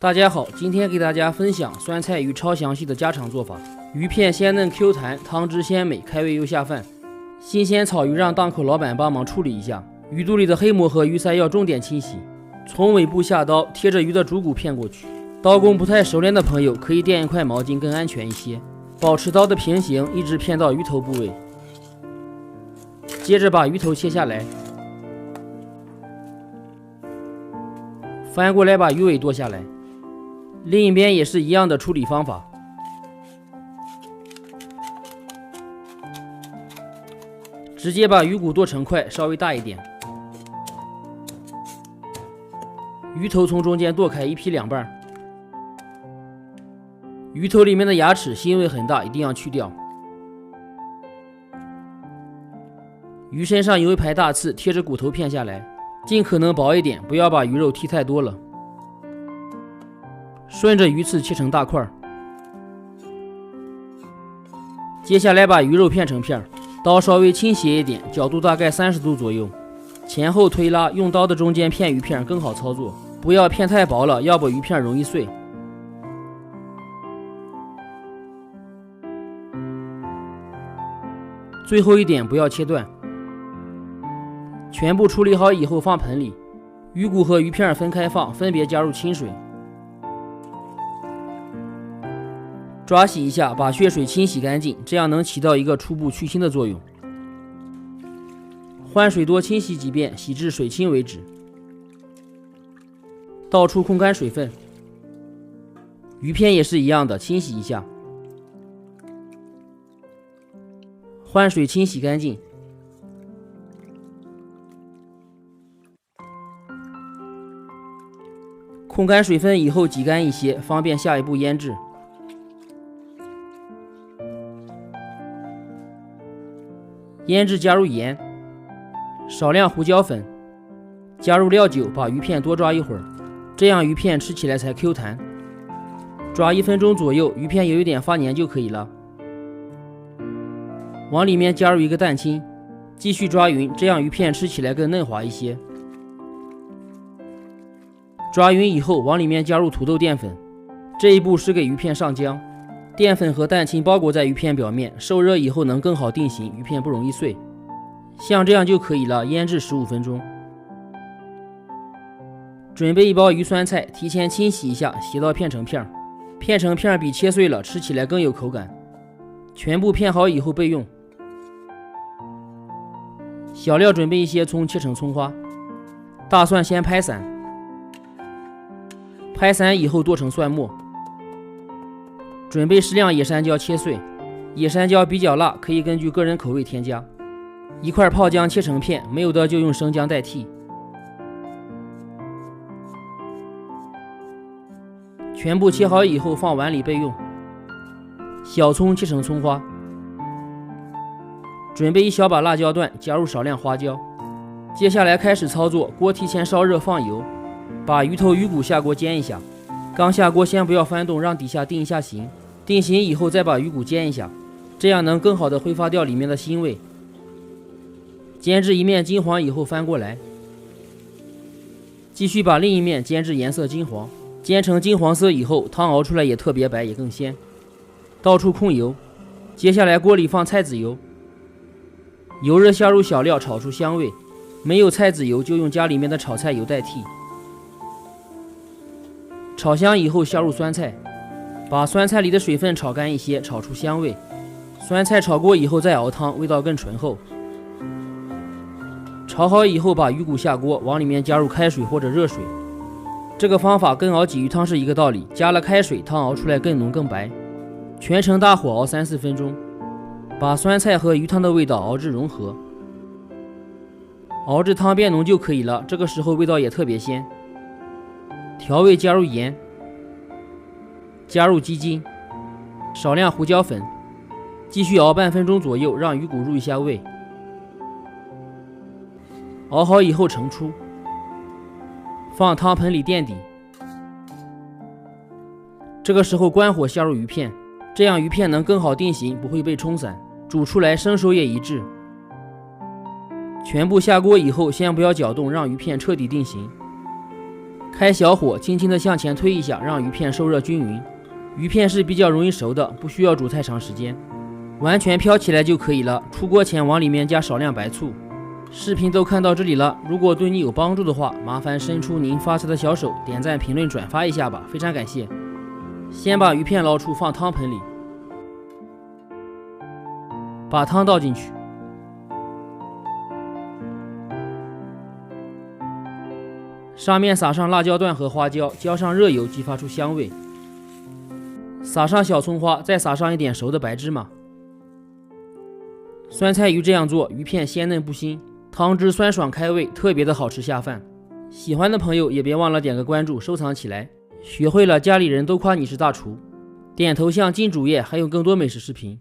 大家好，今天给大家分享酸菜鱼超详细的家常做法。鱼片鲜嫩 Q 弹，汤汁鲜美，开胃又下饭。新鲜草鱼让档口老板帮忙处理一下，鱼肚里的黑膜和鱼鳃要重点清洗。从尾部下刀，贴着鱼的主骨片过去。刀工不太熟练的朋友可以垫一块毛巾更安全一些，保持刀的平行，一直片到鱼头部位。接着把鱼头切下来，翻过来把鱼尾剁下来。另一边也是一样的处理方法。直接把鱼骨剁成块，稍微大一点。鱼头从中间剁开，一劈两半。鱼头里面的牙齿腥味很大，一定要去掉。鱼身上有一排大刺，贴着骨头片下来，尽可能薄一点，不要把鱼肉剔太多了。顺着鱼刺切成大块。接下来把鱼肉片成片，刀稍微倾斜一点，角度大概30度左右，前后推拉，用刀的中间片鱼片更好操作，不要片太薄了，要不鱼片容易碎。最后一点不要切断。全部处理好以后放盆里，鱼骨和鱼片分开放，分别加入清水。抓洗一下，把血水清洗干净，这样能起到一个初步去腥的作用。换水多清洗几遍，洗至水清为止。倒出控干水分。鱼片也是一样的，清洗一下。换水清洗干净。控干水分以后挤干一些，方便下一步腌制。腌制加入盐，少量胡椒粉，加入料酒，把鱼片多抓一会儿，这样鱼片吃起来才 Q 弹。抓1分钟左右，鱼片有一点发黏就可以了。往里面加入一个蛋清，继续抓匀，这样鱼片吃起来更嫩滑一些。抓匀以后，往里面加入土豆淀粉，这一步是给鱼片上浆。淀粉和蛋清包裹在鱼片表面，受热以后能更好定型，鱼片不容易碎。像这样就可以了，腌制15分钟。准备一包鱼酸菜，提前清洗一下，洗到片成片。片成片比切碎了吃起来更有口感。全部片好以后备用。小料准备一些葱，切成葱花。大蒜先拍散，拍散以后剁成蒜末。准备适量野山椒切碎，野山椒比较辣，可以根据个人口味添加。一块泡姜切成片，没有的就用生姜代替。全部切好以后放碗里备用。小葱切成葱花。准备一小把辣椒段，加入少量花椒。接下来开始操作，锅提前烧热放油，把鱼头鱼骨下锅煎一下。刚下锅先不要翻动，让底下定一下型。定型以后再把鱼骨煎一下，这样能更好的挥发掉里面的腥味。煎至一面金黄以后翻过来，继续把另一面煎至颜色金黄。煎成金黄色以后，汤熬出来也特别白，也更鲜。倒出控油，接下来锅里放菜籽油，油热下入小料，炒出香味。没有菜籽油就用家里面的炒菜油代替。炒香以后下入酸菜，把酸菜里的水分炒干一些，炒出香味。酸菜炒过以后再熬汤，味道更醇厚。炒好以后把鱼骨下锅，往里面加入开水或者热水。这个方法跟熬鲫鱼汤是一个道理，加了开水，汤熬出来更浓更白。全程大火熬3-4分钟，把酸菜和鱼汤的味道熬至融合。熬至汤变浓就可以了，这个时候味道也特别鲜。调味加入盐，加入鸡精，少量胡椒粉，继续熬半分钟左右，让鱼骨入一下味。熬好以后盛出，放汤盆里垫底。这个时候关火下入鱼片，这样鱼片能更好定型，不会被冲散，煮出来生熟也一致。全部下锅以后，先不要搅动，让鱼片彻底定型。开小火，轻轻地向前推一下，让鱼片受热均匀。鱼片是比较容易熟的，不需要煮太长时间，完全飘起来就可以了。出锅前往里面加少量白醋。视频都看到这里了，如果对你有帮助的话，麻烦伸出您发财的小手，点赞、评论、转发一下吧，非常感谢。先把鱼片捞出，放汤盆里，把汤倒进去，上面撒上辣椒段和花椒，浇上热油，激发出香味。撒上小葱花，再撒上一点熟的白芝麻。酸菜鱼这样做，鱼片鲜嫩不腥，汤汁酸爽开胃，特别的好吃下饭。喜欢的朋友也别忘了点个关注，收藏起来。学会了，家里人都夸你是大厨。点头像进主页，还有更多美食视频。